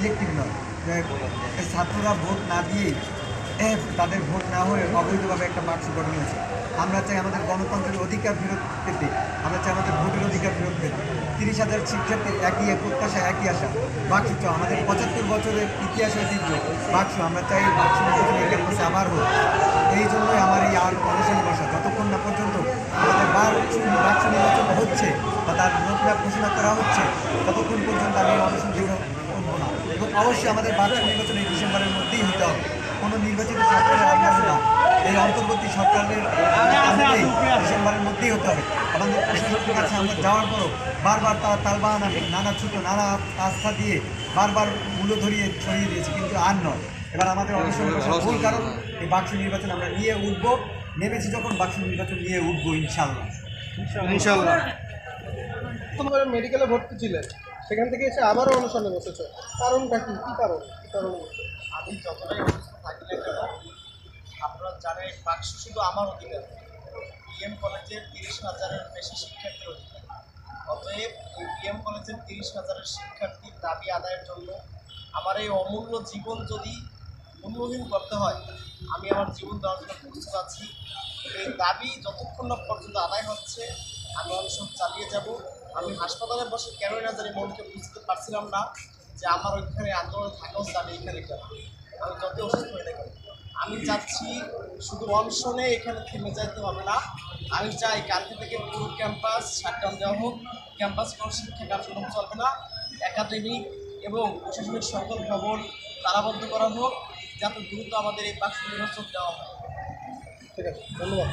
Objective নয়। ছাত্ররা vote না দিয়েই তাদের ভোট না হয়ে অবৈধভাবে একটা বাক্স গঠন হয়েছে। আমরা চাই আমাদের গণতন্ত্রের অধিকার ফেরত পেতে, আমরা চাই আমাদের ভোটের অধিকার ফেরত পেতে। 30,000 শিক্ষার্থীর একই প্রত্যাশা, একই আশা। বাক্স চাও আমাদের 75 বছরের ইতিহাস ঐতিহ্য বাক্স, আমরা চাই বাক্স নির্বাচন এগিয়ে পাশে আবার হোক। এই জন্যই আমার এই আর অনশনে বসা, যতক্ষণ না পর্যন্ত আমাদের বাক্স নির্বাচন হচ্ছে বা তার রোডম্যাপ ঘোষণা করা হচ্ছে, ততক্ষণ পর্যন্ত আমি অনশন থেকে করবো না। এবং অবশ্যই আমাদের বাক্স নির্বাচন এই ডিসেম্বরের মধ্যেই হতে হবে, কোনো নির্বাচিত সরকারের আন্ডারে না, এই অন্তর্বর্তী সরকারের ডিসেম্বরের মধ্যেই হতে হবে। আমাদের প্রশাসনের কাছে আমরা যাওয়ার পরও বারবার তারা তালবাহানা, নানা ছোটো নানা আস্থা দিয়ে বারবার মূল্য ছড়িয়ে দিয়েছে, কিন্তু আর নয়। এবার আমাদের অনশন ভুল, কারণ এই বাক্স নির্বাচন আমরা নিয়ে উঠবো, নেমেছি যখন বাক্স নির্বাচন নিয়ে উঠবো ইনশাল্লাহ। ইনশাল্লাহ। তোমরা মেডিকেলে ভর্তি ছিলেন, সেখান থেকে এসে আবারও অনশনে বসেছ, কারণটা কি? কী কারণ? আমি যতটাই অসুস্থ থাকি না কেন, আপনারা জানেন বাক্স শুধু আমার অধিকার, বিএম কলেজের 30,000-এর বেশি শিক্ষার্থীর অধিকার। অতএব এই বিএম কলেজের 30,000-এর শিক্ষার্থীর দাবি আদায়ের জন্য আমার এই অমূল্য জীবন যদি মূল্যহীন করতে হয়, আমি আমার জীবন দেওয়ার জন্য প্রস্তুত আছি। এই দাবি যতক্ষণ না পর্যন্ত আদায় হচ্ছে আমি অনশন চালিয়ে যাব। আমি হাসপাতালে বসে কেনই না জানি মনকে বুঝতে পারছিলাম না যে আমার ওইখানে আন্দোলন থাকা হচ্ছে, আমি এখানে কেন, আমি যত অসুস্থ হয়ে দেখি আমি চাচ্ছি শুধু অনশনে এখানে থেমে যেতে হবে না। আমি চাই কালকে থেকে পুরো ক্যাম্পাস শাটডাউন দেওয়া হোক, ক্যাম্পাস কোনো শিক্ষা কার্যক্রম চলবে না, একাডেমিক এবং প্রশাসনিক সকল ভবন তালাবদ্ধ করা হোক, যাতে দ্রুত আমাদের এই বাক্স নির্বাচন দেওয়া হয়। ঠিক আছে, ধন্যবাদ।